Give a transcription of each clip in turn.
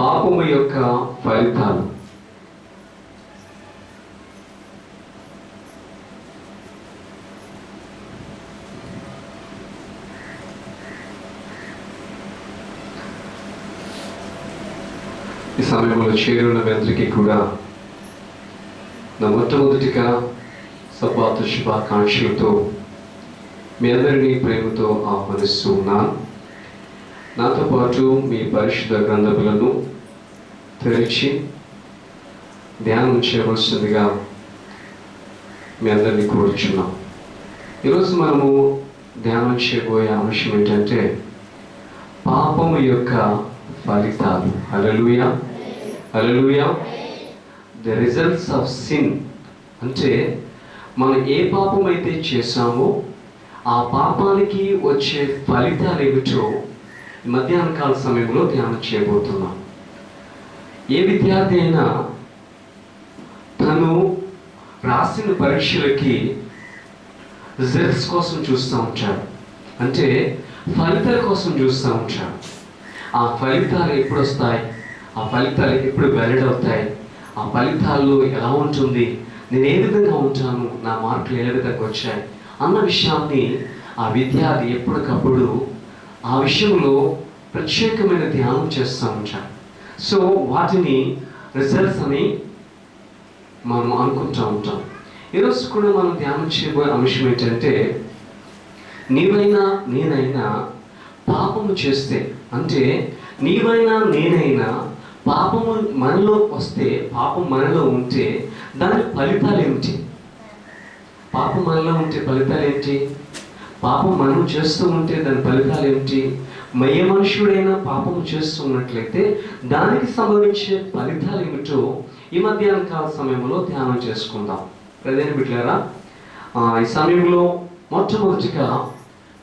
పాపము యొక్క ఫలితాలు. ఈ సమయంలో చేరున్న మీ అందరికీ కూడా నా మొట్టమొదటిగా సబ్బాతు శుభాకాంక్షలతో మీ అందరినీ ప్రేమతో ఆహ్వానిస్తూ ఉన్నాను. నాతో పాటు మీ పరిశుద్ధ గ్రంథములను తెరిచి ధ్యానం చేయవలసిందిగా మీ అందరినీ కోరుచున్నాం. ఈరోజు మనము ధ్యానం చేయబోయే అంశం ఏంటంటే పాపము యొక్క ఫలితాలు. Hallelujah, hallelujah. The results of sin. అంటే మనం ఏ పాపం అయితే చేశామో ఆ పాపానికి వచ్చే ఫలితాలు ఏమిటో మధ్యాహ్న కాల సమయంలో ధ్యానం చేయబోతున్నాం. ఏ విద్యార్థి అయినా తను రాసిన పరీక్షలకి రిజల్ట్స్ కోసం చూస్తూ ఉంటాడు, అంటే ఫలితాల కోసం చూస్తూ ఉంటాడు. ఆ ఫలితాలు ఎప్పుడు వస్తాయి, ఆ ఫలితాలు ఎప్పుడు వెల్లడవుతాయి, ఆ ఫలితాల్లో ఎలా ఉంటుంది, నేను ఏ విధంగా ఉంటాను, నా మార్కులు ఏ విధంగా వచ్చాయి అన్న విషయాన్ని ఆ విద్యార్థి ఎప్పటికప్పుడు ఆ విషయంలో ప్రత్యేకమైన ధ్యానం చేస్తూ ఉంటాడు. సో వాటిని రిజల్ట్స్ అని మనం అనుకుంటూ ఉంటాం. ఈరోజు కూడా మనం ధ్యానం చేయబోయే అంశం ఏంటంటే నీవైనా నేనైనా పాపము చేస్తే, అంటే నీవైనా నేనైనా పాపము మనలో వస్తే, పాపం మనలో ఉంటే దాని ఫలితాలు ఏమిటి? పాపం మనలో ఉంటే ఫలితాలు ఏంటి? పాపం మనం చేస్తూ ఉంటే దాని ఫలితాలు ఏమిటి? ఏ మనుషుడైనా పాపము చేస్తూ ఉన్నట్లయితే దానికి సంభవించే ఫలితాలు ఏమిటో ఈ మధ్యాహ్న కాల సమయంలో ధ్యానం చేసుకుందాం. ప్రదేని బిడ్డలారా, ఈ సమయంలో మొట్టమొదటిగా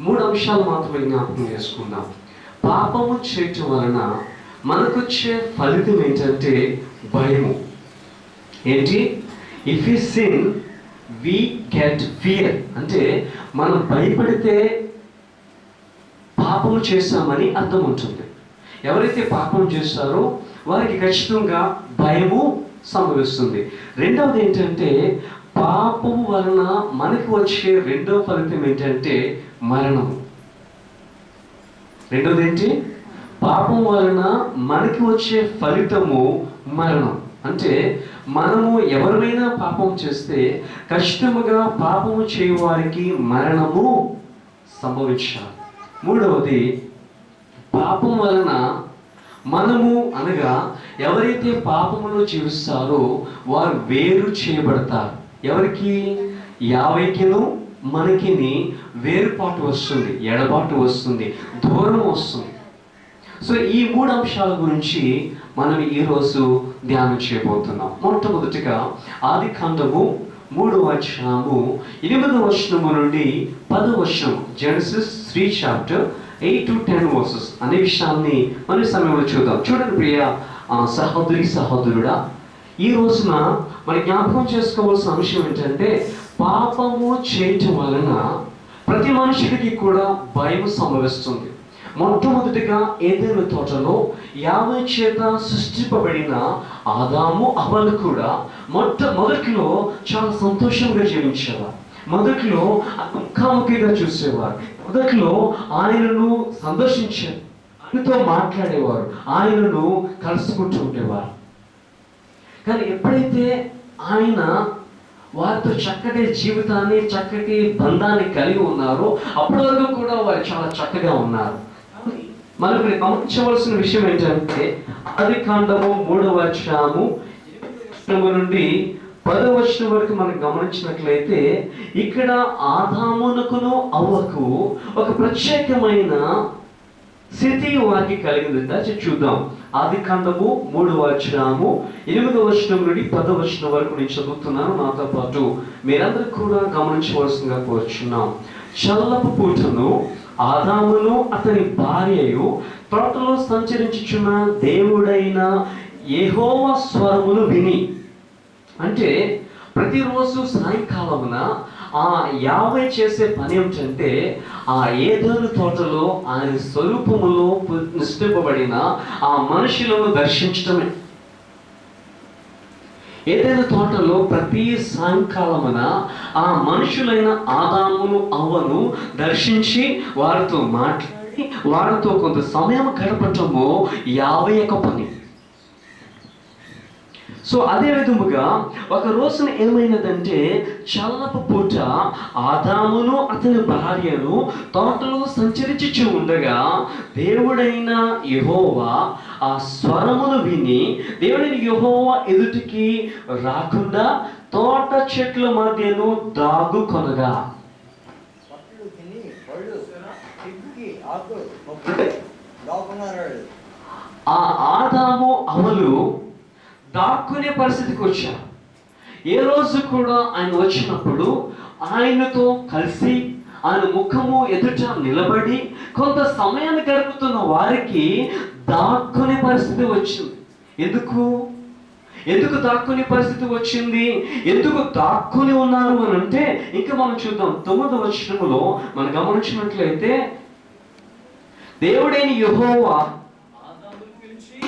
3 అంశాలు మాత్రమే జ్ఞాపకం చేసుకుందాం. పాపము చేయటం వలన మనకొచ్చే ఫలితం ఏంటంటే భయము. ఏంటి? If you sin we get fear. అంటే మనం భయపడితే పాపము చేస్తామని అర్థం ఉంటుంది. ఎవరైతే పాపం చేస్తారో వారికి ఖచ్చితంగా భయము సంభవిస్తుంది. రెండవది ఏంటంటే పాపము వలన మనకి వచ్చే రెండవ ఫలితం ఏంటంటే మరణము. రెండవది ఏంటి? పాపం వలన మనకి వచ్చే ఫలితము మరణం. అంటే మనము ఎవరినైనా పాపం చేస్తే ఖచ్చితంగా పాపము చేయవారికి మరణము సంభవించాలి. మూడవది, పాపం వలన మనము అనగా ఎవరైతే పాపములో జీవిస్తారో వారు వేరు చేయబడతారు. ఎవరికి? యావైకిను మనకిని వేరుపాటు వస్తుంది, ఎడబాటు వస్తుంది, దూరం వస్తుంది. సో ఈ 3 అంశాల గురించి మనం ఈరోజు ధ్యానం చేయబోతున్నాం. మొట్టమొదటిగా ఆదికాండము 3వ అధ్యాయము 8వ వచనము నుండి 10వ వచనం, జెనసిస్ 3 chapter 8 to 10 verses అనే విషయాన్ని మన సమయంలో చూద్దాం. చూడండి ప్రియ సహోదరి సహోదరుడా, ఈ రోజున మన జ్ఞాపకం చేసుకోవాల్సిన అంశం ఏంటంటే పాపము చేయటం వలన ప్రతి మనిషికి కూడా భయం సంభవిస్తుంది. మొట్టమొదటిగా ఏదైనా తోటలో యావే చేత సృష్టింపబడిన ఆదాము హవ్వలు కూడా మొదట్లో చాలా సంతోషంగా జీవించేవారు. మొదట్లో ముఖాముఖిగా చూసేవారు. మొదట్లో ఆయనను సందర్శించారు, ఆయనతో మాట్లాడేవారు, ఆయనను కలుసుకుంటూ ఉండేవారు. కానీ ఎప్పుడైతే ఆయన వారితో చక్కటి జీవితాన్ని, చక్కటి బంధాన్ని కలిగి ఉన్నారో అప్పటి వరకు కూడా వారు చాలా చక్కగా ఉన్నారు. మనకు గమనించవలసిన విషయం ఏంటంటే ఆదికాండము 3వ అధ్యాయము 8వ నుండి 10వ వచనం వరకు మనం గమనించినట్లయితే ఇక్కడ ఆదామునకును అవ్వకు ఒక ప్రత్యేకమైన స్థితి వారికి కలిగింది. చూద్దాం. ఆదికాండము 3వ అధ్యాయము 8వ వచనం నుండి 10వ వచనం వరకు నేను చదువుతున్నాను. నాతో పాటు మీరందరూ కూడా గమనించవలసిందిగా కోరుచున్నాం. చల్లపు పూటను ఆదామును అతని భార్యయు తోటలో సంచరించుచున్న దేవుడైన యెహోవా స్వరమును విని, అంటే ప్రతిరోజు సాయంకాలమున ఆ యావే చేసే పని ఏమిటంటే ఆ ఏదోను తోటలో ఆయన స్వరూపములో నిష్టింపబడిన ఆ మనుషులను దర్శించడమే. ఏదైనా తోటలో ప్రతి సాయంకాలమున ఆ మనుషులైన ఆదామును అవ్వను దర్శించి వారితో మాట్లాడి వారితో కొంత సమయం గడపటము యావే యొక్క పని. సో అదే విధముగా ఒక రోజున ఏమైనదంటే చల్లపు పూట ఆదామును అతని భార్యను తోటలో సంచరించుచు ఉండగా దేవుడైన యెహోవా ఆ స్వరమును విని దేవుడైన యెహోవా ఎదుటికి రాకుండా తోట చెట్ల మధ్యను దాగుకొనగా. ఆ ఆదాము అవలు దాక్కునే పరిస్థితికి వచ్చారు. ఏ రోజు కూడా ఆయన వచ్చినప్పుడు ఆయనతో కలిసి ఆయన ముఖము ఎదుట నిలబడి కొంత సమయాన్ని గడుపుతున్న వారికి దాక్కునే పరిస్థితి వచ్చింది. ఎందుకు దాక్కునే పరిస్థితి వచ్చింది? ఎందుకు దాక్కుని ఉన్నారు అని అంటే ఇంకా మనం చూద్దాం. 9వ వచనములో మనం గమనించినట్లయితే దేవుడైన యెహోవా ఆదామును పిలిచి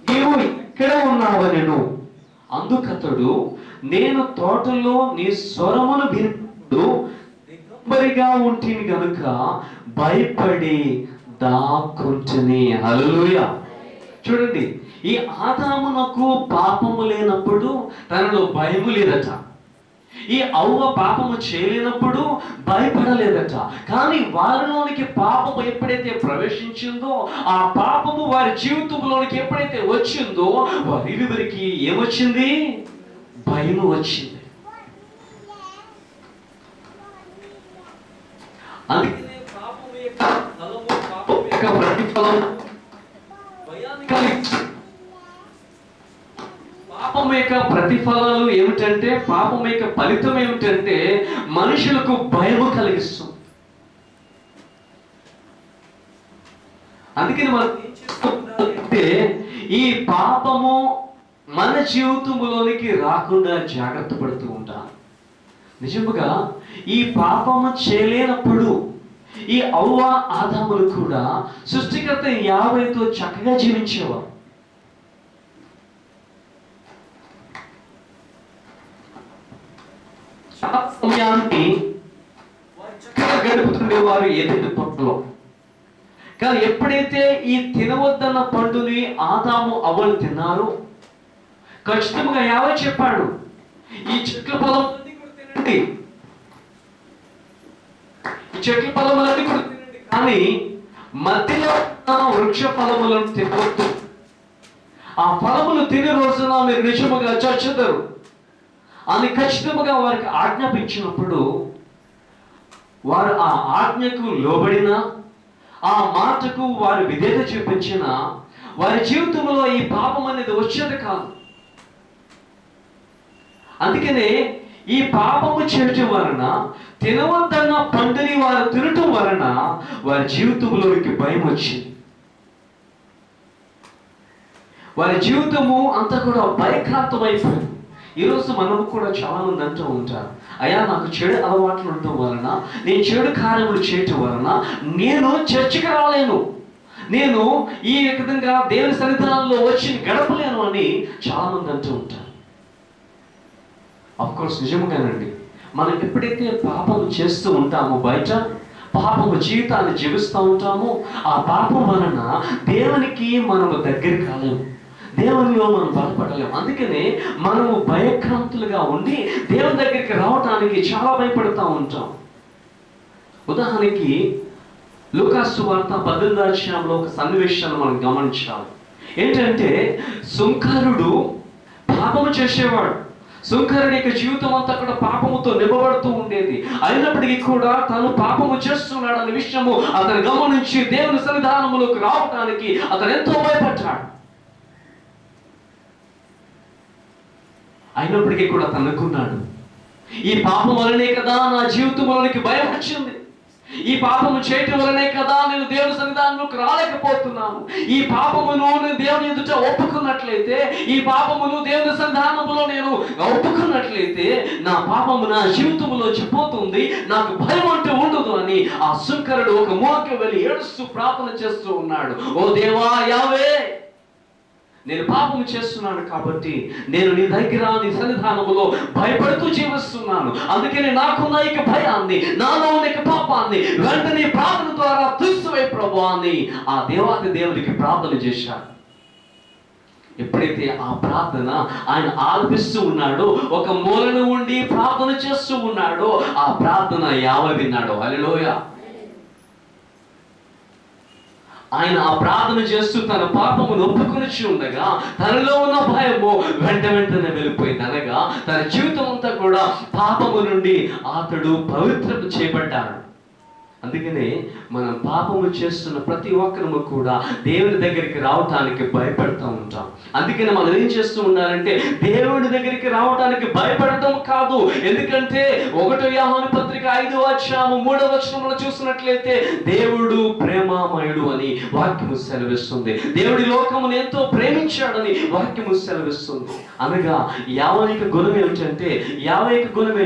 నీవు ఇక్కడ ఉన్నావనెను. అందుకతడు నేను తోటలో నీ స్వరమును విన్నప్పుడు దిగంబరిగా ఉంటుంది గనుక భయపడి దాక్కుంటుని. హల్లెలూయా. చూడండి, ఈ ఆదామునకు పాపము లేనప్పుడు తనలో భయము లేదట. ఈ అవ్వ పాపము చేయలేనప్పుడు భయపడలేదట. కానీ వారిలోనికి పాపము ఎప్పుడైతే ప్రవేశించిందో, ఆ పాపము వారి జీవితంలోనికి ఎప్పుడైతే వచ్చిందో వారిరువురికి ఏమొచ్చింది? భయము వచ్చింది. అందుకనే పాపము యొక్క ఫలము, పాపము యొక్క ప్రతిఫలం భయాన్ని కలిగిస్తుంది. పాపం యొక్క ప్రతిఫలాలు ఏమిటంటే, పాపం యొక్క ఫలితం ఏమిటంటే మనుషులకు భయము కలిగిస్తుంది. అందుకని మనం ఏం చేస్తుంటే ఈ పాపము మన జీవితంలోనికి రాకుండా జాగ్రత్త పడుతూ ఉంటాం. నిజముగా ఈ పాపము చేయలేనప్పుడు ఈ అవ్వ ఆదాములు కూడా సృష్టికర్త యావైతో చక్కగా జీవించేవారు. సమయాన్ని చక్కగా గడుపుతుండేవారు ఏదైనా తోటలో. కానీ ఎప్పుడైతే ఈ తినవద్దన్న పండుని ఆదాము అవ్వలు తిన్నారు, ఖచ్చితంగా యావే చెప్పాడు, ఈ చెట్ల ఫలములన్నీ కూడా తినండి, ఈ చెట్ల ఫలములన్నీ కూడా తినండి, కానీ మధ్యలో వృక్ష ఫలములను తినవద్దు. ఆ ఫలములు తినే రోజున మీరు నిజముగా చచ్చెదరు అని ఖచ్చితంగా వారికి ఆజ్ఞాపించినప్పుడు వారు ఆ ఆజ్ఞకు లోబడిన, ఆ మాటకు వారు విధేయత చూపించిన వారి జీవితంలో ఈ పాపం అనేది వచ్చేది కాదు. అందుకనే ఈ పాపము చేయటం వలన, తినవద్దన్న పండుని వారు తినటం వలన వారి జీవితంలోకి భయం వచ్చింది. వారి జీవితము అంతా కూడా భయక్రాంతమైపోయింది. ఈరోజు మనము కూడా చాలా మంది అంటూ ఉంటారు, అయ్యా నాకు చెడు అలవాట్లు ఉండటం వలన, నేను చెడు కార్యములు చేయటం వలన నేను చర్చికి రాలేను, నేను ఈ విధంగా దేవుని సన్నిధానంలో వచ్చి గడపలేను అని చాలా మంది అంటూ ఉంటారు. అఫ్కోర్స్ నిజముగానండి, మనం ఎప్పుడైతే పాపము చేస్తూ ఉంటామో, బయట పాపము జీవితాన్ని జీవిస్తూ ఉంటామో, ఆ పాపం వలన దేవునికి మనము దగ్గర కాలేము, దేవునిలో మనం బలపడలేము. అందుకనే మనము భయక్రాంతులుగా ఉండి దేవుని దగ్గరికి రావడానికి చాలా భయపడుతూ ఉంటాం. ఉదాహరణకి లూకాసు వార్త 18వ అధ్యాయంలో ఒక సన్నివేశాన్ని మనం గమనించాలి. ఏంటంటే సుంకరుడు పాపము చేసేవాడు. సుంకరుడి యొక్క జీవితం అంతా కూడా పాపముతో నింపబడుతూ ఉండేది. అయినప్పటికీ కూడా తను పాపము చేస్తున్నాడన్న విషయము అతను గమనించి దేవుని సన్నిధానములోకి రావడానికి అతను ఎంతో భయపడ్డాడు. అయినప్పటికీ కూడా తను అనుకున్నాడు, ఈ పాపం వలనే కదా నా జీవితంలోనికి భయం వచ్చింది, ఈ పాపము చేయటం వలనే కదా నేను దేవుని సన్నిధానంలోకి రాలేకపోతున్నాను, ఈ పాపమును నేను దేవుని ఎదుట ఒప్పుకున్నట్లయితే ఉన్నట్లయితే, ఈ పాపమును దేవుని సన్నిధానములో నేను ఒప్పుకున్నట్లయితే, నా పాపము నా జీవితంలో చెప్పబోతుంది, నాకు భయం అంటూ ఉండదు అని ఆ సుంకరుడు ఒక మూలకి వెళ్ళి ఏడుస్తూ ప్రార్థన చేస్తూ ఉన్నాడు. ఓ దేవా యావే, నేను పాపం చేస్తున్నాను కాబట్టి నేను నీ దగ్గర నీ సన్నిధానములో భయపడుతూ జీవిస్తున్నాను. అందుకని నాకున్న ఇక భయాన్ని, నాలో ఉన్న ఇక పాపాన్ని వెంటనే ప్రార్థన ద్వారా తీసివేయి ప్రభువా అని ఆ దేవాది దేవుడికి ప్రార్థన చేశాడు. ఎప్పుడైతే ఆ ప్రార్థన ఆయన ఆలపిస్తూ ఉన్నాడో, ఒక మూలను ఉండి ప్రార్థన చేస్తూ ఉన్నాడో, ఆ ప్రార్థన యావే విన్నాడు. హల్లెలూయా. ఆయన ఆ ప్రార్థన చేస్తూ తన పాపమును ఒప్పుకొని ఉండగా తనలో ఉన్న భయము వెంటనే వెళ్ళిపోయింది. అనగా తన జీవితం అంతా కూడా పాపము నుండి అతడు పవిత్రత చేయబడ్డాడు. అందుకనే మనం పాపము చేస్తున్న ప్రతి ఒక్కరము కూడా దేవుని దగ్గరికి రావటానికి భయపడుతూ ఉంటాం. అందుకని మనం ఏం చేస్తూ ఉండాలంటే దేవుని దగ్గరికి రావటానికి భయపడటం కాదు. ఎందుకంటే 1 యోహాను పత్రిక 5:3 చూసినట్లయితే దేవుడు ప్రేమామయుడు అని వాక్యము సెలవిస్తుంది. దేవుడి లోకమును ఎంతో ప్రేమించాడని వాక్యము సెలవిస్తుంది. అనగా యావైక గుణం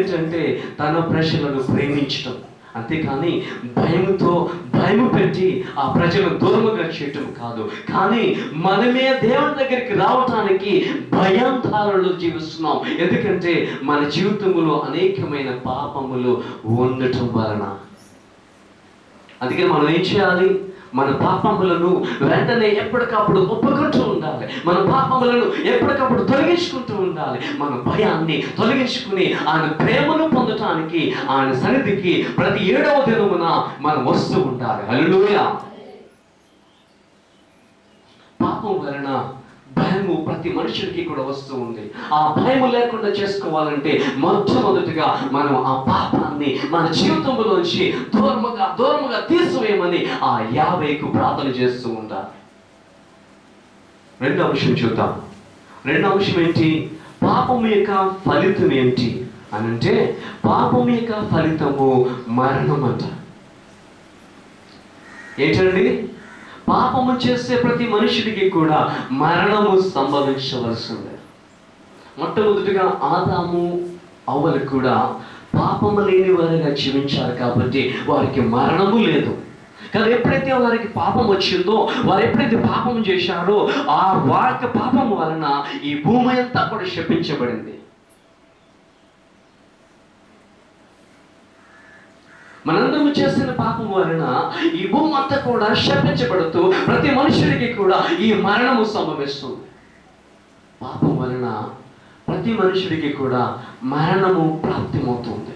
ఏంటంటే తన ప్రజలను ప్రేమించటం. అంతేకాని భయము పెట్టి ఆ ప్రజలను దూరముగా చేయటం కాదు. కానీ మనమే దేవుని దగ్గరికి రావటానికి భయాంతాలలో జీవిస్తున్నాం. ఎందుకంటే మన జీవితంలో అనేకమైన పాపములు ఉండటం వలన. అందుకని మనం ఏం చేయాలి? మన పాపములను వెంటనే ఎప్పటికప్పుడు ఒప్పుకుంటూ ఉండాలి. మన పాపములను ఎప్పటికప్పుడు తొలగించుకుంటూ ఉండాలి. మన భయాన్ని తొలగించుకుని ఆయన ప్రేమను పొందటానికి ఆయన సన్నిధికి ప్రతి 7వ దినమున మనం వస్తూ ఉండాలి. హల్లెలూయా. పాపం వలన భయము ప్రతి మనుషుడికి కూడా వస్తూ ఉంది. ఆ భయము లేకుండా చేసుకోవాలంటే మొట్టమొదటిగా మనం ఆ పాపాన్ని మన జీవితంలోంచి దూరముగా తీసివేయమని ఆ యావేకు ప్రార్థన చేస్తూ ఉండాలి. రెండో అంశం చూద్దాం. రెండో అంశం ఏంటి? పాపము యొక్క ఫలితం ఏంటి అనంటే, పాపము యొక్క ఫలితము మరణం అంట. ఏంటండి? పాపము చేసే ప్రతి మనుషుడికి కూడా మరణము సంభవించవలసిందే. మొట్టమొదటిగా ఆదాము అవ్వలు కూడా పాపము లేని వారిగా జీవించారు కాబట్టి వారికి మరణము లేదు. కానీ ఎప్పుడైతే వారికి పాపం వచ్చిందో, వారు ఎప్పుడైతే పాపం చేశారో, ఆ వారి పాపం వలన ఈ భూమి అంతా కూడా శపించబడింది. మనందరము చేసిన పాపం వలన ఈ భూమి అంతా కూడా శపించబడుతూ ప్రతి మనుషుడికి కూడా ఈ మరణము సంభవిస్తుంది. పాపం వలన ప్రతి మనుషుడికి కూడా మరణము ప్రాప్తిమవుతుంది.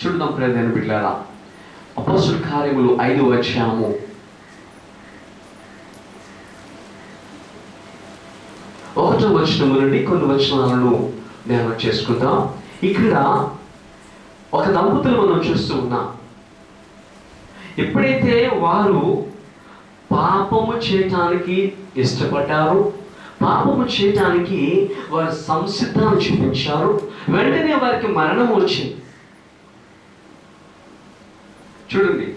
చూద్దాం ప్రియమైన బిడ్డలారా, అపోస్తలుల కార్యములు 5వ అధ్యాయము 1వ వచనం నుండి కొన్ని వచనాలను ధ్యానం చేసుకుందాం. ఇక్కడ ఒక దంపతులు మనం చూస్తూ ఉన్నాం. ఎప్పుడైతే వారు పాపము చేయటానికి ఇష్టపడ్డారు, పాపము చేయటానికి వారు సంసిద్ధాన్ని చూపించారు, వెంటనే వారికి మరణం వచ్చింది. చూడండి,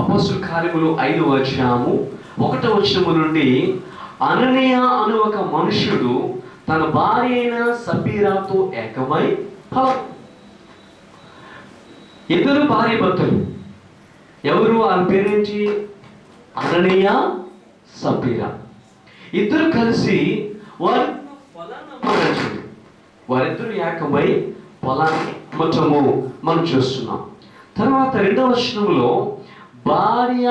అపోస్తలుల కార్యములు 5వ అధ్యాయము 1వ వచనము నుండి, అననీయ అను ఒక మనుష్యుడు తన భార్య అయిన సపీరాతో ఏకమై, ఇద్దరు భార్య భర్తలు. ఎవరు? వాళ్ళ పేరేంటి? అననీయ, సపీరా. ఇద్దరు కలిసి వారిద్దరు ఏకమై పొలాన్ని అమ్మటము మనం చూస్తున్నాం. తర్వాత 2వ వచనంలో, భార్య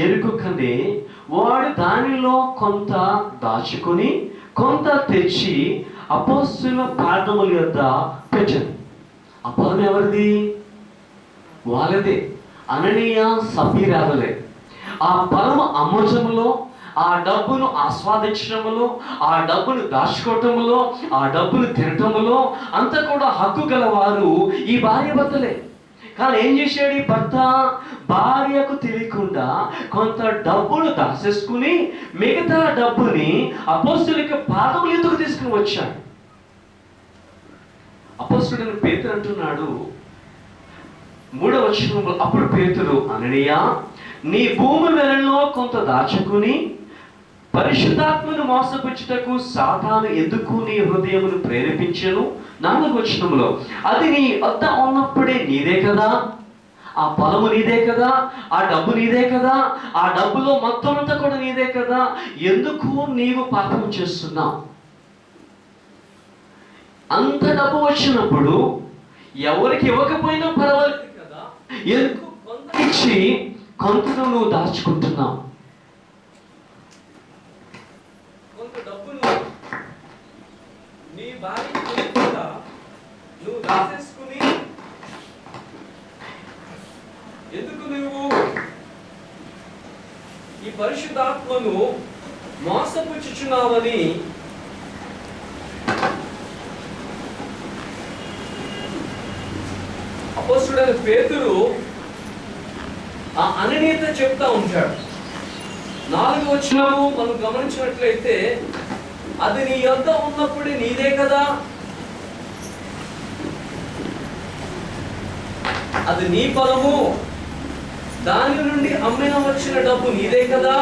ఎరుకనే వాడు దానిలో కొంత దాచుకుని కొంత తెచ్చి అపోస్తలుల పాదముల యొద్ద పెట్టాను. ఆ పొలం ఎవరిది? వాళ్ళదే, అననీయ సపీరాలే. ఆ పొలం అమ్మటములో, ఆ డబ్బును ఆస్వాదించడంలో, ఆ డబ్బును దాచుకోవటంలో, ఆ డబ్బును తినటంలో అంతా కూడా హక్కు గలవారు ఈ భార్య భర్తలే. కానీ ఏం చేశాడు ఈ భర్త? భార్యకు తెలియకుండా కొంత డబ్బును దాచేసుకుని మిగతా డబ్బుని అపోస్తలుల పాదముల ఎదుగు తీసుకుని వచ్చాడు. అపోస్తలుడైన పేతురు అంటున్నాడు 3వ వచనంలో, అప్పుడు పేతురు, అననీయ, నీ భూమి వెలలో కొంత దాచుకుని పరిశుద్ధాత్మను మోసపుచ్చుటకు సాతాను ఎందుకు నీ హృదయమును ప్రేరేపించెను? 4వ వచనంలో, అది నీ వద్ద ఉన్నప్పుడే నీదే కదా, ఆ పొలము నీదే కదా, ఆ డబ్బు నీదే కదా, ఆ డబ్బులో మొత్తం అంతా కూడా నీదే కదా, ఎందుకు నీవు పాపం చేస్తున్నావు? అంత డబ్బు వచ్చినప్పుడు ఎవరికి ఇవ్వకపోయినా పర్వాలేదు కదా, ఎందుకు కొంత ఇచ్చి కొంతను నువ్వు దాచుకుంటున్నావు? కొంత డబ్బును నీ భార్య నువ్వు దాచేసుకుని ఎందుకు నువ్వు ఈ పరిశుద్ధాత్మను మోసపుచ్చుచున్నావని అపోస్తలుడైన పేతురు ఆ అననీయత చెప్తా ఉంటాడు. 4వ వచనము మనం గమనించినట్లయితే, అది నీ యొద్ద ఉన్నప్పుడే నీదే కదా, అది నీ పొలము, దాని నుండి అమ్మిన వచ్చిన డబ్బు నీదే కదా,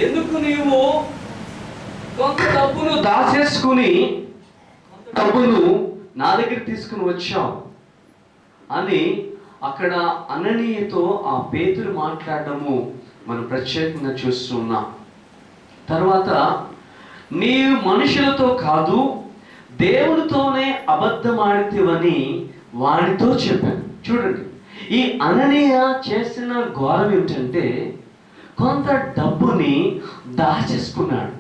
ఎందుకు నీవు కొంత డబ్బును దాచేసుకుని డబ్బును నా దగ్గర తీసుకుని వచ్చావు అని అక్కడ అననీయతో ఆ పేతురు మాట్లాడడము మనం ప్రత్యేకంగా చూస్తున్నాం. తర్వాత నీవు మనుషులతో కాదు దేవునితోనే అబద్ధమాడితివని వారితో చెప్పాను. చూడండి, ఈ అననీయ చేసిన ఘోరం ఏమిటంటే కొంత డబ్బుని దాచేసుకున్నాడు.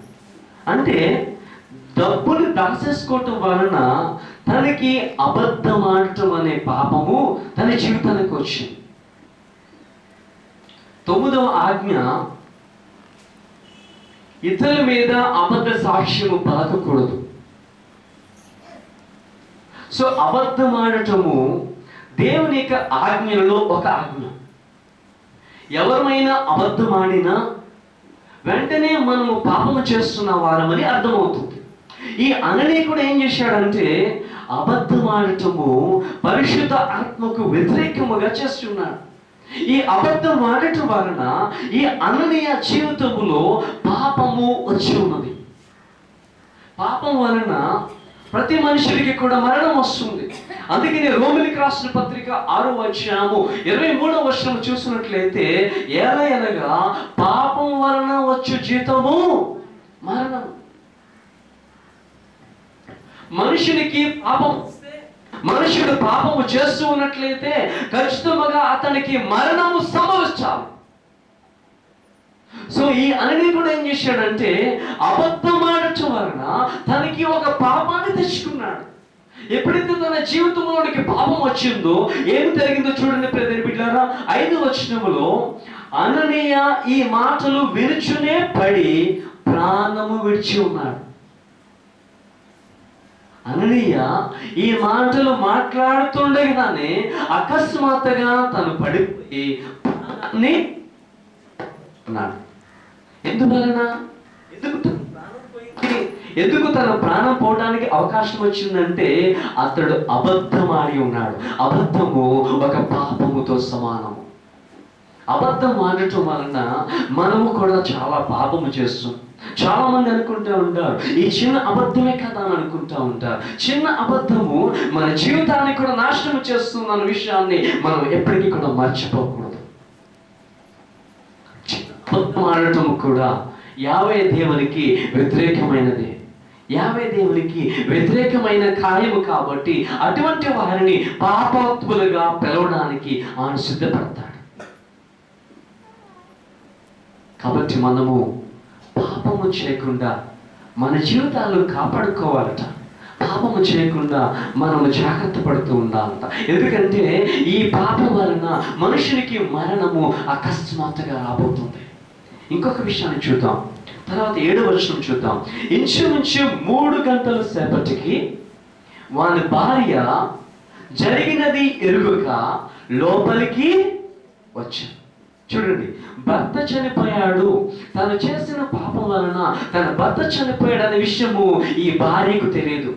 అంటే డబ్బుని దాచేసుకోవటం వలన తనకి అబద్ధమాడటం అనే పాపము తన జీవితానికి వచ్చింది. 9వ ఆజ్ఞ, ఇతరుల మీద అబద్ధ సాక్ష్యము పలకకూడదు. సో అబద్ధమాడటము దేవుని యొక్క ఆజ్ఞలలో ఒక ఆజ్ఞ. ఎవరైనా అబద్ధమాడినా వెంటనే మనము పాపము చేస్తున్న వారమని అర్థమవుతుంది. ఈ అననీయుడు ఏం చేశాడంటే అబద్ధమాడటము పరిశుద్ధ ఆత్మకు వ్యతిరేకముగా చేస్తున్నాడు. ఈ అబద్ధం ఆడటం వలన ఈ అననీయ జీవితములో పాపము వచ్చి ఉన్నది. పాపం వలన ప్రతి మనుషుడికి కూడా మరణం వస్తుంది. అందుకని రోమిలికి రాసిన పత్రిక 6వ అధ్యాయము 23వ వచనం చూసినట్లయితే, ఎలాగనగా పాపం వలన వచ్చు జీతము మరణం. మనుషునికి పాపం, మనుషుడు పాపము చేస్తూ ఉన్నట్లయితే ఖచ్చితంగా అతనికి మరణము సంభవించాలి. సో ఈ అననీయుడు ఏం చేశాడంటే అబద్ధమాడటం వలన తనకి ఒక పాపాన్ని తెచ్చుకున్నాడు. ఎప్పుడైతే తన జీవితంలోనికి పాపం వచ్చిందో ఏమి జరిగిందో చూడండి ప్రియమైన బిడ్డలారా. 5వ వచనములో, అననీయ ఈ మాటలు విరుచునే పడి ప్రాణము విడిచి ఉన్నాడు. అననీయ ఈ మాటలు మాట్లాడుతుండగానే అకస్మాత్తుగా తను పడిపోయి ప్రాణాన్ని అన్నాడు. ఎందువలన? ఎందుకు తన ప్రాణం పోవడానికి అవకాశం వచ్చిందంటే అతడు అబద్ధమాడి ఉన్నాడు. అబద్ధము ఒక పాపముతో సమానము. అబద్ధం ఆడటం వలన మనము కూడా చాలా పాపము చేస్తాం. చాలా మంది అనుకుంటూ ఉంటారు ఈ చిన్న అబద్ధమే కదా అని అనుకుంటూ ఉంటారు. చిన్న అబద్ధము మన జీవితాన్ని కూడా నాశనం చేస్తుంది అన్న విషయాన్ని మనం ఎప్పటికీ కూడా మర్చిపోకూడదు. అబద్ధం ఆడటం కూడా యావే దేవునికి వ్యతిరేకమైనది. యావే దేవునికి వ్యతిరేకమైన కార్యము కాబట్టి అటువంటి వారిని పాపాత్ములుగా పిలవడానికి ఆయన సిద్ధపడతాడు. కాబట్టి మనము పాపము చేయకుండా మన జీవితాలు కాపాడుకోవాలట. పాపము చేయకుండా మనము జాగ్రత్త పడుతూ ఉండాలంట. ఎందుకంటే ఈ పాపం వలన మనుషునికి మరణము అకస్మాత్తుగా రాబోతుంది. ఇంకొక విషయాన్ని చూద్దాం. తర్వాత 7వ వచనం చూద్దాం. ఇంచుమించు 3 గంటల సేపటికి వాని భార్య జరిగినది ఎరుగక లోపలికి వచ్చాడు. చూడండి, భర్త చనిపోయాడు, తను చేసిన పాపం వలన తన భర్త చనిపోయాడు అనే విషయము ఈ భార్యకు తెలియదు.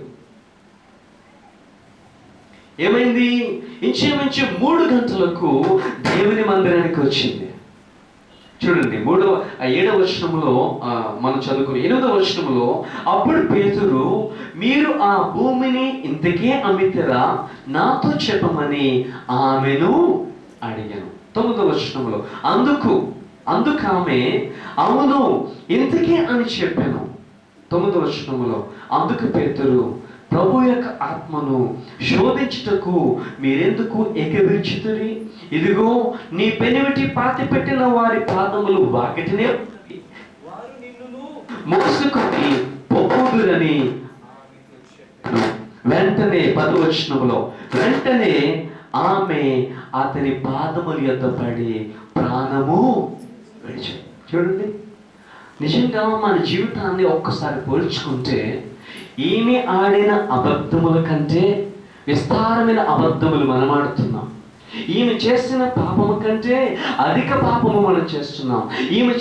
ఏమైంది? ఇంచుమించు 3 గంటలకు దేవుని మందిరానికి వచ్చింది. చూడండి 7వ వచనంలో మనం చదువుకుని 8వ వచనంలో, అప్పుడు పేతురు, మీరు ఆ భూమిని ఇంతకే అమ్మితరా, నాతో చెప్పమని ఆమెను అడిగాను. 9వ వచనంలో, అందుకు ఆమె, అవును ఇంతకే అని చెప్పాను. 9వ వచనంలో, అందుకు పేతురు, ప్రభు యొక్క ఆత్మను శోధించుటకు మీరెందుకు ఏకీభవించుతురి? ఇదిగో నీ పెనిమిటి పాతి పెట్టిన వారి పాదములు వాకిటినే వారు నిన్ను మోసుకొని పోదురని. వెంటనే 10వ వచనంలో, వెంటనే ఆమె అతని పాదముల యొద్ద పడి ప్రాణము విడిచి. చూడండి, నిజంగా మన జీవితాన్ని ఒక్కసారి పోల్చుకుంటే ఈమె ఆడిన అబద్ధముల కంటే విస్తారమైన అబద్ధములు మనం ఆడుతున్నాం. ఈమె చేసిన పాపము కంటే అధిక పాపము మనం చేస్తున్నాం. ఈమె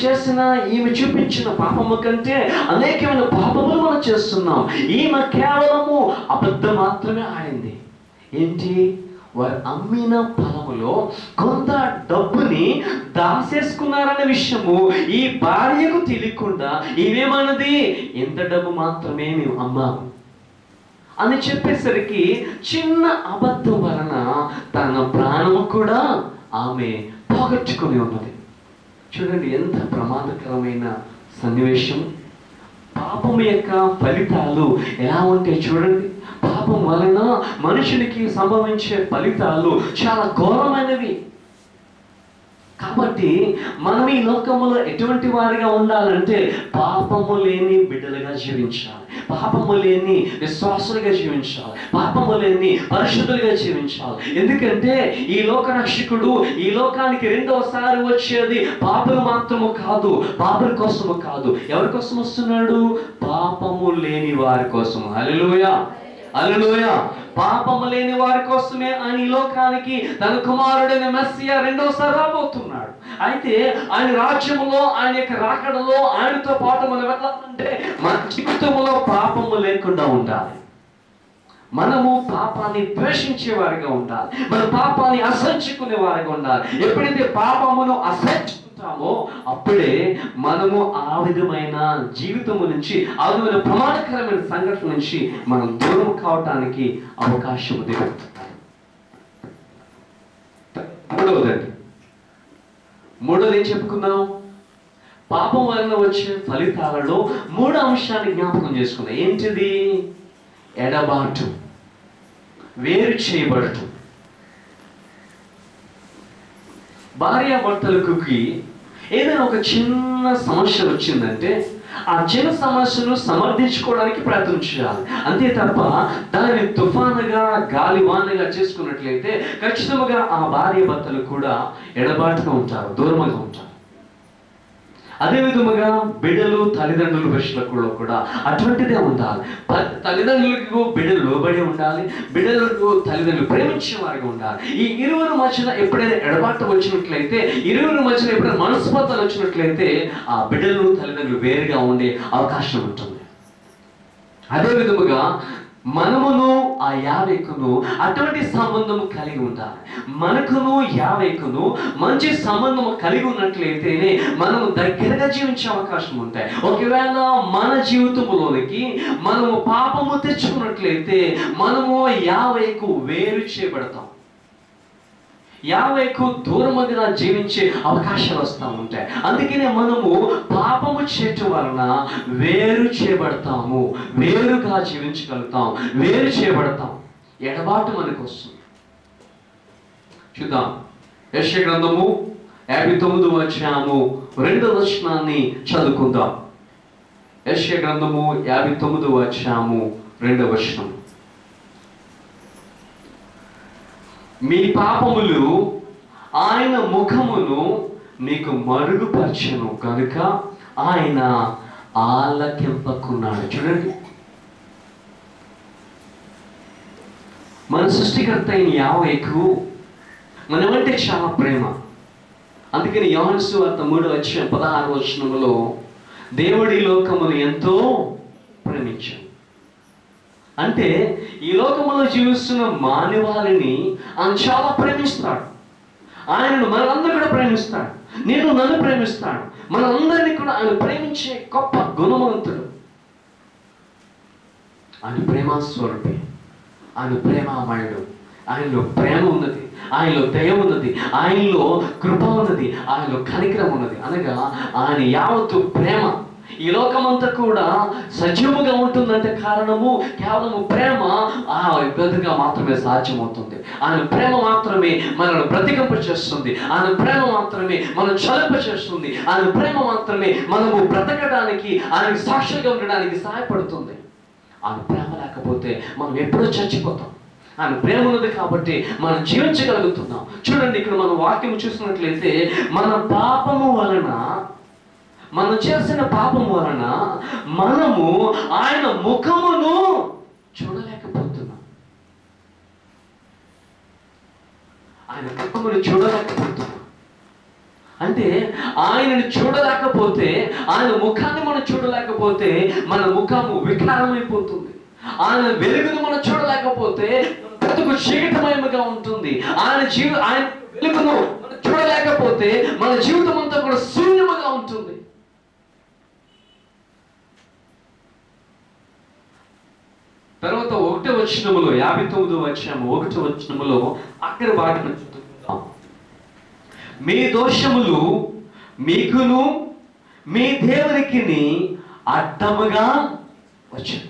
చూపించిన పాపము కంటే అనేకమైన పాపములు మనం చేస్తున్నాం. ఈమె కేవలము అబద్ధం మాత్రమే ఆడింది. ఏంటి? వారు అమ్మిన పొలములో కొంత డబ్బుని దాసేసుకున్నారనే విషయము ఈ భార్యకు తెలియకుండా ఈమెమన్నది, ఎంత డబ్బు మాత్రమే మేము అమ్మాము అని చెప్పేసరికి చిన్న అబద్ధం వలన తన ప్రాణము కూడా ఆమె పోగొట్టుకుని ఉన్నది. చూడండి ఎంత ప్రమాదకరమైన సన్నివేశం. పాపం యొక్క ఫలితాలు ఎలా ఉంటాయి చూడండి. పాపం వలన మనుషునికి సంభవించే ఫలితాలు చాలా ఘోరమైనవి. కాబట్టి మనం ఈ లోకంలో ఎటువంటి వారిగా ఉండాలంటే పాపము లేని బిడ్డలుగా జీవించాలి, పాపము లేని విశ్వాసులుగా జీవించాలి, పాపము లేని పరిశుద్ధులుగా జీవించాలి. ఎందుకంటే ఈ లోక రక్షకుడు ఈ లోకానికి రెండవసారి వచ్చేది పాపులు మాత్రము కాదు, పాపుల కోసము కాదు. ఎవరి కోసం వస్తున్నాడు? పాపము లేని వారి కోసం. హల్లెలూయా, హల్లెలూయా. పాపము లేని వారి కోసమే ఆయన ఈ లోకానికి తన కుమారుడైన మెస్సియా రెండోసారి రాబోతున్నాడు. అయితే ఆయన రాజ్యములో, ఆయన యొక్క రాకడలో ఆయనతో పాటు మనం వెళ్ళాలంటే మన జీవితంలో పాపము లేకుండా ఉండాలి. మనము పాపాన్ని ద్వేషించే వారిగా ఉండాలి, మన పాపాన్ని అసహించుకునే వారిగా ఉండాలి. ఎప్పుడైతే పాపమును అసహించుకుంటామో అప్పుడే మనము ఆ విధమైన జీవితము నుంచి, ఆ విధమైన ప్రమాదకరమైన సంఘటన నుంచి మనం దూరం కావటానికి అవకాశం దిగుతుంది. మూడవది ఏం చెప్పుకుందాం? పాపం వలన వచ్చే ఫలితాలలో 3 అంశాన్ని జ్ఞాపకం చేసుకుందాం. ఏంటిది? ఎడబాటు, వేరు చేయబడటం. భార్యాభర్తలకు ఏదైనా ఒక చిన్న సమస్య వచ్చిందంటే ఆ చిన్న సమస్యను సమర్థించుకోవడానికి ప్రయత్నం చేయాలి, అంతే తప్ప దానిని తుఫానుగా గాలివానగా చేసుకున్నట్లయితే ఖచ్చితంగా ఆ భార్యాభర్తలు కూడా ఎడబాటుగా ఉంటారు, దూరంగా ఉంటారు. అదే విధముగా బిడ్డలు తల్లిదండ్రుల విషయంలో కూడా అటువంటిదే ఉండాలి. తల్లిదండ్రులకు బిడ్డలు లోబడి ఉండాలి, బిడ్డలకు తల్లిదండ్రులు ప్రేమించే వారిగా ఉండాలి. ఈ ఇరువురు మధ్యన ఎప్పుడైనా ఎడబాటు వచ్చినట్లయితే, ఇరువురు మధ్యన ఎప్పుడైనా మనస్పర్ధలు వచ్చినట్లయితే ఆ బిడ్డలు తల్లిదండ్రులు వేరుగా ఉండే అవకాశం ఉంటుంది. అదే విధముగా మనమును ఆ యావేకును అటువంటి సంబంధము కలిగి ఉండాలి. మనకును యావేకును మంచి సంబంధము కలిగి ఉన్నట్లయితేనే మనము దగ్గరగా జీవించే అవకాశం ఉంటాయి. ఒకవేళ మన జీవితంలోనికి మనము పాపము తెచ్చుకున్నట్లయితే మనము యావేకు వేరు చేయబడతాం, యావేకు దూరముగా జీవించే అవకాశాలు వస్తూ ఉంటాయి. అందుకనే మనము పాపము చేయటం వలన వేరు చేయబడతాము, వేరుగా జీవించగలుగుతాం, వేరు చేయబడతాం. ఎడబాటు మనకు వస్తుంది. చూద్దాం, యెషయా గ్రంథము 59వ అధ్యాయము 2వ వచనాన్ని చదువుకుందాం. యెషయా గ్రంథము 59వ అధ్యాయము 2వ వచనం. మీ పాపములు ఆయన ముఖమును మీకు మరుగుపరచెను కనుక ఆయన ఆలకింపకున్నాడు. చూడండి, మన సృష్టికర్త అయిన యావేకు మనమంటే చాలా ప్రేమ. అందుకని యోహాను సువార్త 3:16 వచనంలో దేవుడి లోకమును ఎంతో ప్రేమించాడు. అంటే ఈ లోకములో జీవిస్తున్న మానవాళిని ఆయన చాలా ప్రేమిస్తాడు. ఆయనను మనందరూ కూడా ప్రేమిస్తాడు. నన్ను ప్రేమిస్తాడు. మనందరినీ కూడా ఆయన ప్రేమించే గొప్ప గుణవంతుడు. ఆయన ప్రేమాస్వరూపి, ఆయన ప్రేమామయుడు. ఆయనలో ప్రేమ ఉన్నది, ఆయనలో దయ ఉన్నది, ఆయనలో కృప ఉన్నది, ఆయనలో కనికరం ఉన్నది. అనగా ఆయన యావత్తు ప్రేమ. ఈ లోకమంతా కూడా సజీవుగా ఉంటుందంటే కారణము కేవలము ప్రేమ. ఆ విధంగా మాత్రమే సాధ్యమవుతుంది. ఆయన ప్రేమ మాత్రమే మనల్ని బ్రతికింప చేస్తుంది. ఆయన ప్రేమ మాత్రమే మనం చలింప చేస్తుంది. ఆయన ప్రేమ మాత్రమే మనము బ్రతకడానికి, ఆయనకు సాక్షిగా ఉండడానికి సహాయపడుతుంది. ఆయన ప్రేమ లేకపోతే మనం ఎప్పుడో చచ్చిపోతాం. ఆయన ప్రేమ ఉన్నది కాబట్టి మనం జీవించగలుగుతున్నాం. చూడండి, ఇక్కడ మనం వాక్యం చూసినట్లయితే మన పాపము వలన, మనం చేసిన పాపం వలన మనము ఆయన ముఖమును చూడలేకపోతున్నాం. ఆయన ముఖమును చూడలేకపోతున్నాం అంటే ఆయనను చూడలేకపోతే, ఆయన ముఖాన్ని మనం చూడలేకపోతే మన ముఖము వికారమైపోతుంది. ఆయన వెలుగును మనం చూడలేకపోతే బ్రతుకు చీకటమయముగా ఉంటుంది. ఆయన వెలుగును మనం చూడలేకపోతే మన జీవితం అంతా కూడా శూన్యముగా ఉంటుంది. తర్వాత 1వ వచనములో 59వ అధ్యాయము 1వ వచనములో అక్కడి వాటిని చదువుకుందాం. మీ దోషములు మీకును మీ దేవునికి అడ్డముగా వచ్చాయి.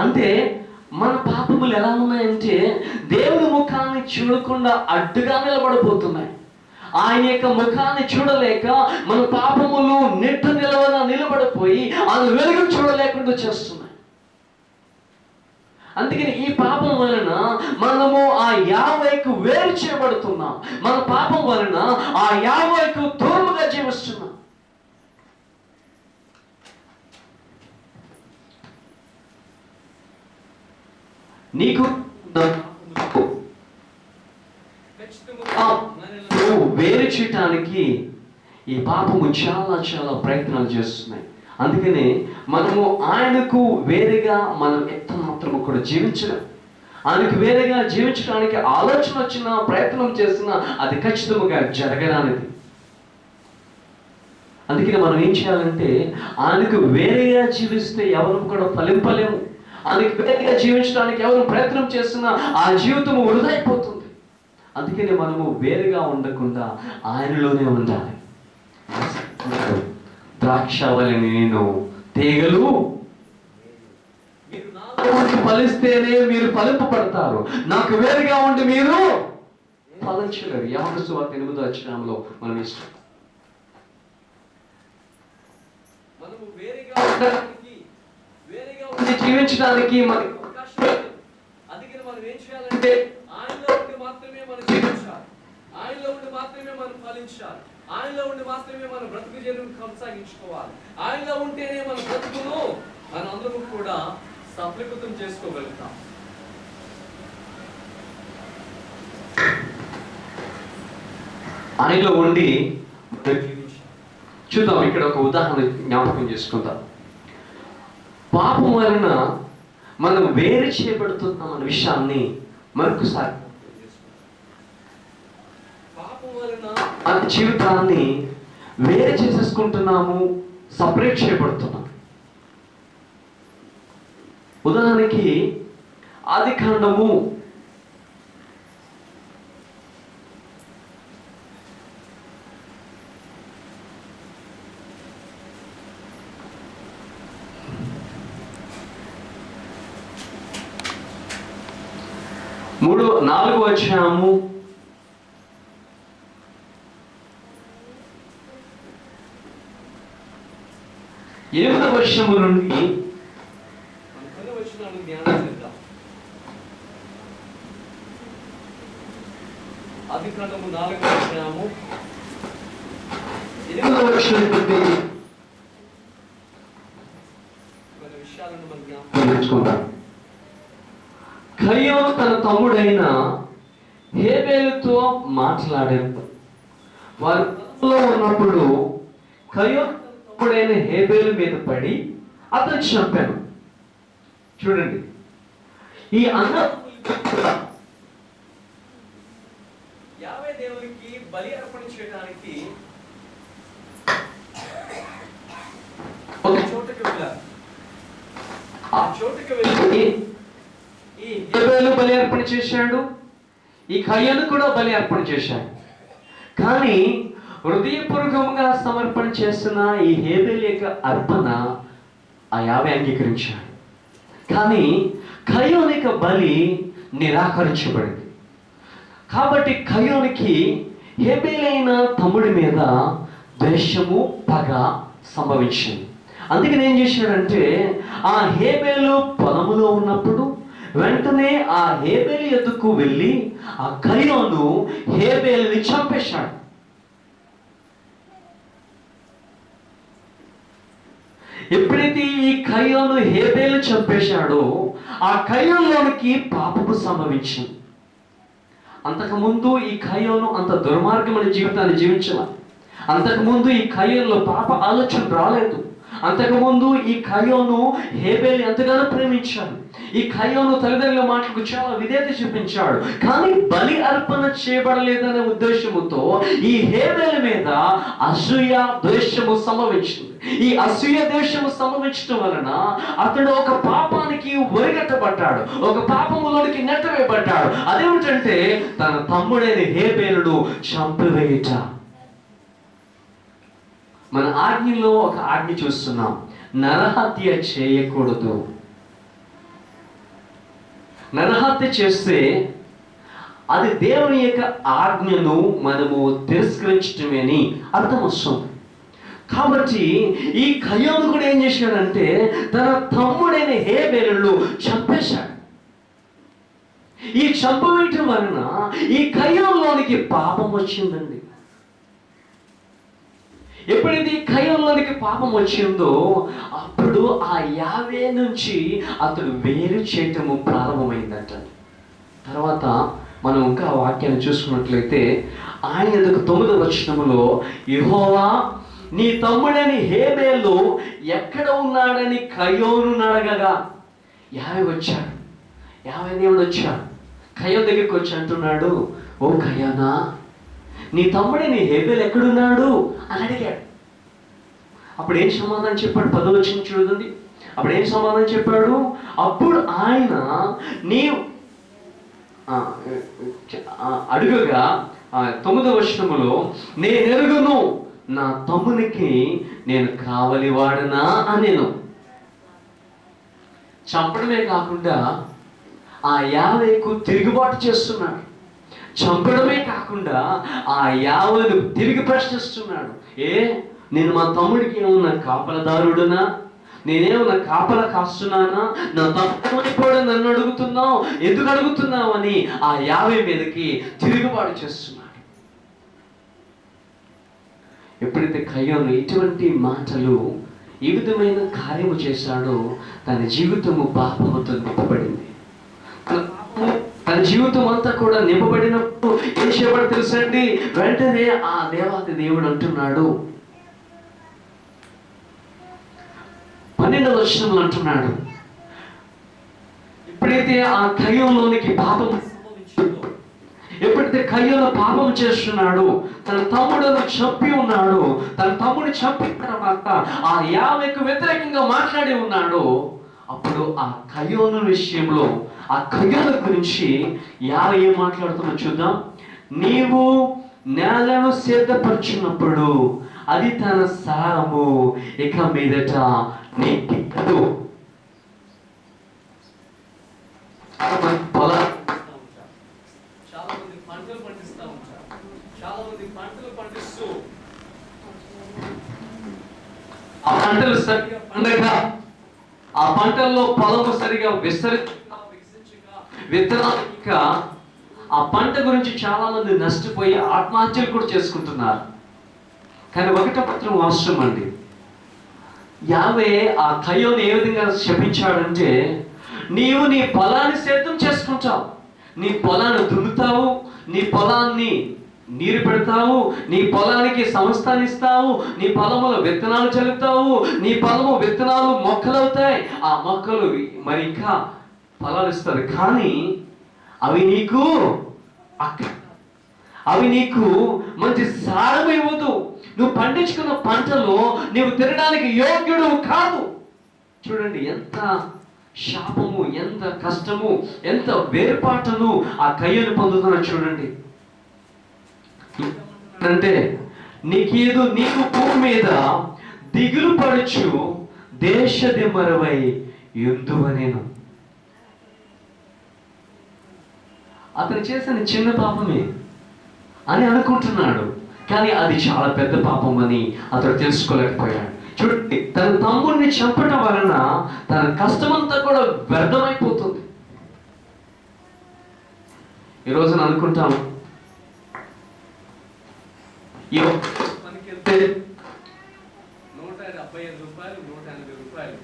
అంటే మన పాపములు ఎలా ఉన్నాయంటే దేవుని ముఖాన్ని చూడకుండా అడ్డుగా నిలబడిపోతున్నాయి. ఆయన యొక్క ముఖాన్ని చూడలేక మన పాపములు నిలబడిపోయి ఆయన వెలుగు చూడలేకుండా చేస్తున్నాయి. అందుకని ఈ పాపం వలన మనము ఆ యావైకు వేరు చేయబడుతున్నాం. మన పాపం వలన ఆ యావైకు దూరముగా జీవిస్తున్నాం. నీకు వేరు చేయటానికి ఈ పాపము చాలా చాలా ప్రయత్నాలు చేస్తున్నాయి. అందుకనే మనము ఆయనకు వేరేగా మనం ఎంత మాత్రము కూడా జీవించలేం. ఆయనకు వేరేగా జీవించడానికి ఆలోచన వచ్చిన, ప్రయత్నం చేసినా అది ఖచ్చితంగా జరగడానికి. అందుకని మనం ఏం చేయాలంటే ఆయనకు వేరేగా జీవిస్తే ఎవరు కూడా ఫలింపలేము. ఆయనకు వేరేగా జీవించడానికి ఎవరు ప్రయత్నం చేసినా ఆ జీవితం వృధా అయిపోతుంది. అందుకని మనము వేరుగా ఉండకుండా ఆయనలోనే ఉండాలి. ద్రాక్షవల్లి నేను, తీగలు మీరు నాలో ఉండి ఫలిస్తేనే మీరు ఫలింపబడతారు. నాకు వేరుగా ఉండి మీరు ఫలించలేరు. యోహాను సువార్త 8వ అధ్యాయంలో మనం ఇష్టం. మనము వేరుగా ఉండడానికి, వేరుగా ఉండి జీవించడానికి మనకి అవకాశం లేదు. అందుకని మనం ఏం చేయాలంటే ఆయనలో ఉండి మాత్రమే మనం జీవించాలి. ఆయనలో ఉండి మాత్రమే మనం ఫలించాలి. ఆయనలో ఉండి మాత్రమే మన బ్రతుకు జీవితం కొనసాగించుకోవాలి. ఆయనలో ఉంటేనే మన బ్రతుకును మన అందరూ కూడా సఫలీకృతం చేసుకోగలుగుతాం. ఆయనలో ఉండి చూద్దాం. ఇక్కడ ఒక ఉదాహరణ జ్ఞాపకం చేసుకుందాం. పాపం వలన మనం వేరు చేయబడుతున్నాం అన్న విషయాన్ని మరొకసారి, మన జీవితాన్ని వేరే చేసేసుకుంటున్నాము, సపరేట్ చేయబడుతున్నాం. ఉదాహరణకి ఆదికాండము 4వ అధ్యాయము 8వ వచనము నుండి 10వ వచనాన్ని ధ్యానం చేద్దాం. ఆదికాండము 4వ అధ్యాయము 8వ వచనం నుండి కొన్ని విషయాలను మనం జ్ఞాపకం తెచ్చుకుందాం. కయ్యోను తన తమ్ముడైన హేబేలుతో మాట్లాడాడు. వారు పొలంలో ఉన్నప్పుడు కయ్యోను తమ్ముడైన హేబేలు మీద పడి అతను చంపాను. చూడండి, ఈ యావే దేవునికి బలి అర్పణ చేయడానికి చోటుకి వెళ్ళి ఈ హేబేలు బలి అర్పణ చేశాడు, ఈ కయ్యను కూడా బలి అర్పణ చేశాడు. కానీ హృదయపూర్వకంగా సమర్పణ చేస్తున్న ఈ హేబేలు యొక్క అర్పణ ఆ యావే అంగీకరించాడు. కానీ కయ్యోను యొక్క బలి నిరాకరించబడింది. కాబట్టి కయ్యోనికి హేబేలైన తమ్ముడి మీద ద్వేషము, పగ సంభవించింది. అందుకని ఏం చేశాడంటే ఆ హేబేలు పొలములో ఉన్నప్పుడు వెంటనే ఆ హేబేలు ఎద్దుకు వెళ్ళి ఆ కయ్యోను హేబేలుని చంపేశాడు. ఎప్పుడైతే ఈ కయ్యోను హేబేలు చంపేశాడో ఆ కయ్యోనులోనికి పాపము సంభవించింది. అంతకుముందు ఈ కయ్యోను అంత దుర్మార్గమైన జీవితాన్ని జీవించాల. అంతకుముందు ఈ కయ్యోనులో పాప ఆలోచన రాలేదు. అంతకుముందు ఈ కయ్యోను హేబేలు ఎంతగానో ప్రేమించాడు. ఈ కయ్యోను తల్లిదండ్రుల మాటలకు చాలా విధేయత చూపించాడు. కానీ బలి అర్పణ చేయబడలేదనే ఉద్దేశముతో ఈ హేబేలు మీద అసూయ ద్వేషము సంభవించింది. ఈ అసూయ ద్వేషము సంభవించడం వలన అతడు ఒక పాపానికి ఒరిగట్టబడ్డాడు, ఒక పాపములోనికి నెట్టవేయబడ్డాడు. అదేమిటంటే తన తమ్ముడైన హేబేలును చంపివేయుట. మన ఆజ్ఞలో ఒక ఆజ్ఞ చూస్తున్నాం, నరహత్య చేయకూడదు. నరహత్య చేస్తే అది దేవుని యొక్క ఆజ్ఞను మనము తిరస్కరించటమే అని అర్థం వస్తుంది. కాబట్టి ఈ కయ్యోను కూడా ఏం చేశాడంటే తన తమ్ముడైన హేబేలును చంపేశాడు. ఈ చంపవేయటం వలన ఈ కయ్యోనులోనికి పాపం వచ్చిందండి. ఎప్పుడైతే కయ్యోనులోనికి పాపం వచ్చిందో అప్పుడు ఆ యావే నుంచి అతడు వేరు చేయటము ప్రారంభమైందంట. తర్వాత మనం ఇంకా వాక్యాన్ని చూసుకున్నట్లయితే ఆయన ఎదుగు 9వ వచనములో యెహోవా నీ తమ్ముడని హేబేలు ఎక్కడ ఉన్నాడని కయ్యోను అడగగా యావే వచ్చాడు. యావే దేవుడు వచ్చాడు, కయ్యోను దగ్గరికి వచ్చి అంటున్నాడు, ఓ కయ్యోనా, నీ తమ్ముడని హేబేలు ఎక్కడున్నాడు అని అడిగాడు. అప్పుడు ఏం సమాధానం చెప్పాడు? 10వ వచనం చూడండి. అప్పుడు ఏం సమాధానం చెప్పాడు? అప్పుడు ఆయన నీవు అడుగగా 9వ వచనములో నేను ఎరుగును నా తమ్మునికి నేను కావలివాడనా అనేను. చంపడమే కాకుండా ఆ యావేకు తిరుగుబాటు చేస్తున్నాడు. చంపడమే కాకుండా ఆ యావను తిరిగి ప్రశ్నిస్తున్నాడు. నేను మా తమ్ముడికి ఏమన్నా కాపలదారుడునా? నేనేమన్నా కాపలా కాస్తున్నానా? నా తమ్ముడిపోవడం నన్ను అడుగుతున్నావు, ఎందుకు అడుగుతున్నావు అని ఆ యావే మీదకి తిరుగుబాటు చేస్తున్నాడు. ఎప్పుడైతే కయ్యోను ఇటువంటి మాటలు ఈ విధమైన కార్యము చేశాడో తన జీవితము పాపముతో నింపబడింది. తన జీవితం అంతా కూడా నింపబడినప్పుడు ఏం చేయబడి తెలుసండి? వెంటనే ఆ దేవాది దేవుడు అంటున్నాడు, 12వ వచనంలో అంటున్నాడు, ఎప్పుడైతే ఆ కయ్యోనులోనికి పాపం సంభవించిందో, ఎప్పుడైతే కయ్యోను పాపం చేస్తున్నాడు, తన తమ్ముడును చంపి ఉన్నాడు, తన తమ్ముడిని చంపిన తర్వాత ఆ యావేకు వ్యతిరేకంగా మాట్లాడి ఉన్నాడు, అప్పుడు ఆ కయ్యోను విషయంలో ఆ కయ్యోను గురించి యావే ఏం మాట్లాడుతున్నా చూద్దాం. నీవు నేలను సిద్ధపరచున్నప్పుడు అది తన సారము ఇక మీదట నీకిక్కదు. చాలా మంది పంటలు పండిస్తూ ఉంటారు. చాలా మంది పంటలు పండిస్తూ ఆ పంటలు సరిగా పండగ, ఆ పంటల్లో పొలము సరిగా విత్తనాలిక ఆ పంట గురించి చాలా మంది నష్టపోయి ఆత్మహత్యలు కూడా చేసుకుంటున్నారు. కానీ ఒకట పత్రం అవసరం అండి. యావే ఆ కయ్యోను ఏ విధంగా శపించాడంటే, నీవు నీ పొలాన్ని సేద్యం చేసుకుంటావు, నీ పొలాన్ని దున్నుతావు, నీ పొలాన్ని నీరు పెడతావు, నీ పొలానికి సంస్థాన్ని ఇస్తావు, నీ పొలములో విత్తనాలు చల్లుతావు, నీ పొలము విత్తనాలు మొక్కలు అవుతాయి, ఆ మొక్కలు మరి ఇంకా ఫలాలు ఇస్తారు. కానీ అవి నీకు మంచి సారం ఇవ్వదు. నువ్వు పండించుకున్న పంటలో నీవు తినడానికి యోగ్యుడు కాదు. చూడండి ఎంత శాపము, ఎంత కష్టము, ఎంత వేర్పాటును ఆ కయ్యను పొందుతున్నా చూడండి. అంటే నీకు భూమి మీద దిగులు పడుచు దేశ దిమ్మరవై యుందువనెను. అతను చేసిన చిన్న పాపమే అని అనుకుంటున్నాడు, కానీ అది చాలా పెద్ద పాపం అని అతడు తెలుసుకోలేకపోయాడు. చూడండి, తన తమ్ముడిని చంపడం వలన తన కష్టమంతా కూడా వ్యర్థమైపోతుంది. ఈ రోజున అనుకుంటాం, ఈ పనికి వెళ్తే 175 రూపాయలు 180 రూపాయలు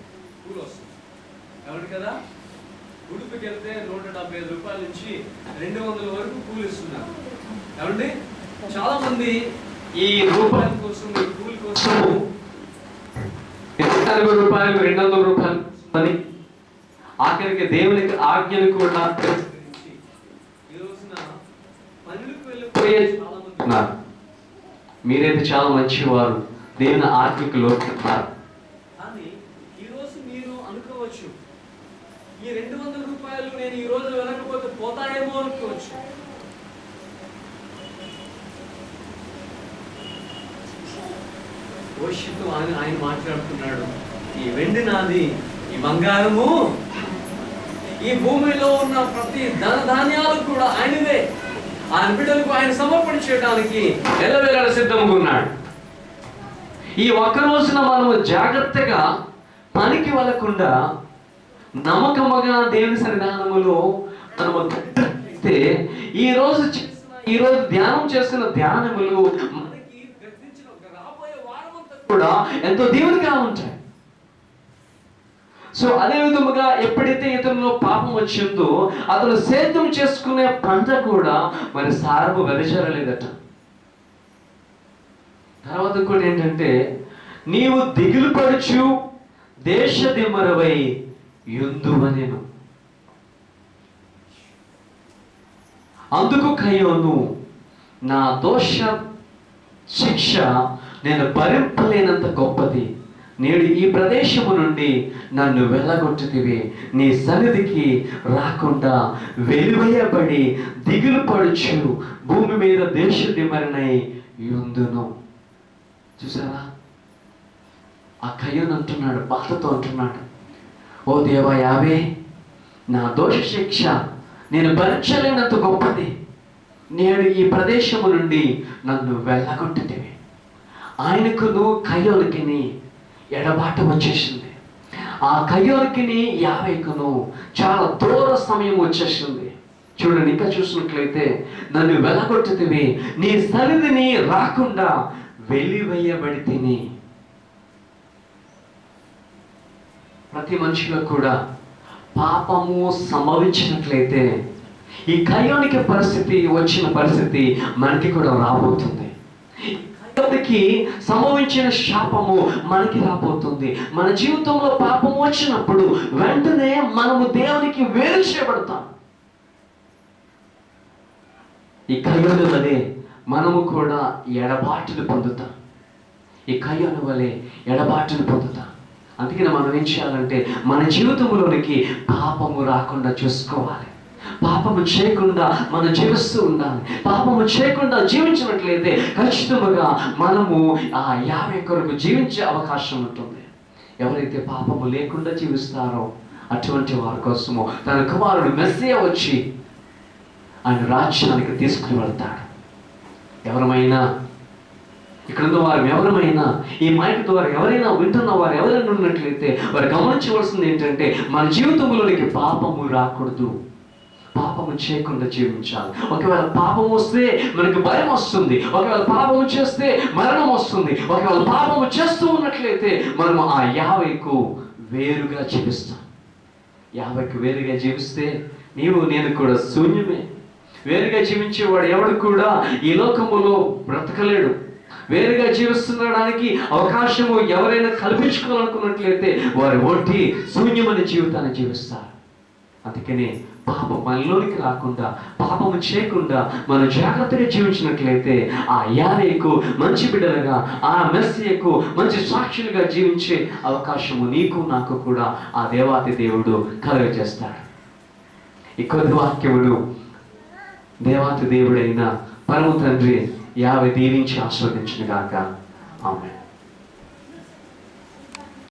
కూలి వస్తుంది. ఎవరికి కదా? ఉడుపుకి వెళ్తే 175 రూపాయల నుంచి 200 వరకు కూలి ఇస్తున్నారు. ఏమండి, చాలా మంది ఈ రూపాయల కోసం, ఈ కూలి కోసం 180 రూపాయలు 200 రూపాయలు అని ఆఖరికి దేవునికి ఆజ్ఞను కూడా ఈ రోజున పనులకు వెళ్ళిపోయే చాలా మంది ఉన్నారు. మీరైతే చాలా మంచివారు, దేవుని ఆజ్ఞకు లోబడుతున్నారు. కానీ ఈరోజు మీరు అనుకోవచ్చు, ఈ 200 రూపాయలు నేను ఈ రోజు వెళ్ళకపోతే పోతాయేమో అనుకోవచ్చు. భవిష్యత్తు ఆయన మాట్లాడుతున్నాడు, ఈ వెండి నాది, ఈ బంగారము, ఈ భూమిలో ఉన్న ప్రతి ధనధాన్యాలు కూడా ఆయనదే. ఆయన బిడ్డలకు ఆయన సమర్పించడానికి ఎల్లవేళ సిద్ధంగా ఉన్నాడు. ఈ ఒక్క రోజున మనము జాగ్రత్తగా పనికి వెళ్ళకుండా నమ్మకముగా దేవుని సన్నిధానములో మనము ఈ రోజు ధ్యానం చేస్తున్న ధ్యానములు మనకి రాబోయే వారమంతా కూడా ఎంతో దేవునిగా ఉంటాయి. సో అదే విధముగా ఎప్పుడైతే ఇతనిలో పాపం వచ్చిందో అతను సేద్యం చేసుకునే పంట కూడా మరి సారము వెదజరలేదట. తర్వాత కూడా ఏంటంటే, నీవు దిగులు పడుచు దేశ దిమ్మరవై యుందువనెను. అందుకు కయ్యోను, నా దోష శిక్ష నేను భరింపలేనంత గొప్పది. నేడు ఈ ప్రదేశము నుండి నన్ను వెళ్ళగొట్టుతివి, నీ సన్నిధికి రాకుండా వెలివేయబడి దిగులు పడుచు భూమి మీద దేశ దిమ్మరనై యుందును. చూసారా, ఆ కయ్యోను అంటున్నాడు, బాధతో అంటున్నాడు, ఓ దేవా యావే, నా దోష శిక్ష నేను భరించలేనంత గొప్పది. నేడు ఈ ప్రదేశము నుండి నన్ను వెళ్ళగొట్టుతివి. ఆయనకును కయ్యోనుకిని ఎడబాటు వచ్చేసింది. ఆ కయ్యోనుకిని యావేకును చాలా దూర సమయం వచ్చేసింది. చూడండి, ఇంకా చూసినట్లయితే, నన్ను వెళ్ళగొట్టుతివి, నీ సన్నిధిని రాకుండా వెలివేయబడి తిని. ప్రతి మనిషిలో కూడా పాపము సంభవించినట్లయితే ఈ కయ్యోనికి వచ్చిన పరిస్థితి మనకి కూడా రాబోతుంది. కయ్యోనికి సంభవించిన శాపము మనకి రాబోతుంది. మన జీవితంలో పాపం వచ్చినప్పుడు వెంటనే మనము దేవునికి వేరు చేయబడతాం. ఈ కయ్యోను వలె మనము కూడా ఎడబాటును పొందుతాం. ఈ కయ్యోను వలె ఎడబాటును పొందుతాం. అందుకని మనం ఏం చేయాలంటే, మన జీవితంలోనికి పాపము రాకుండా చూసుకోవాలి. పాపము చేయకుండా మనం జీవిస్తూ ఉండాలి. పాపము చేయకుండా జీవించినట్లయితే ఖచ్చితంగా మనము ఆ 50 కొరకు జీవించే అవకాశం ఉంటుంది. ఎవరైతే పాపము లేకుండా జీవిస్తారో అటువంటి వారి కోసము తన కుమారుడు మెస్సియా వచ్చి ఆయన రాజ్యానికి తీసుకుని వెళ్తాడు. ఎవరమైనా ఇక్కడున్న వారు ఎవరమైనా, ఈ మైక్ ద్వారా ఎవరైనా వింటున్న వారు ఎవరైనా ఉన్నట్లయితే వారు గమనించవలసింది ఏంటంటే, మన జీవితంలోనికి పాపము రాకూడదు. పాపము చేయకుండా జీవించాలి. ఒకవేళ పాపం వస్తే మనకి భయం వస్తుంది. ఒకవేళ పాపము చేస్తే మరణం వస్తుంది. ఒకవేళ పాపము చేస్తూ ఉన్నట్లయితే మనము ఆ 50కు వేరుగా జీవిస్తాం. 50కి వేరుగా జీవిస్తే నేను కూడా శూన్యమే. వేరుగా జీవించేవాడు ఎవడు కూడా ఈ లోకములో బ్రతకలేడు. వేరుగా జీవిస్తుండడానికి అవకాశము ఎవరైనా కల్పించుకోవాలనుకున్నట్లయితే వారు ఒట్టి శూన్యమైన జీవితాన్ని జీవిస్తారు. అందుకనే పాపం మనలోనికి రాకుండా, పాపము చేయకుండా మనం జాగ్రత్తగా జీవించినట్లయితే ఆ యావేకు మంచి బిడ్డలుగా, ఆ మెస్సియకు మంచి సాక్షులుగా జీవించే అవకాశము నీకు నాకు కూడా ఆ దేవాతి దేవుడు కలుగజేస్తాడు. ఈ కొద్ది వాక్యములు దేవాతి దేవుడైన పరమ తండ్రి యావే దీవించి ఆస్వాదించును గాక. ఆమేన్.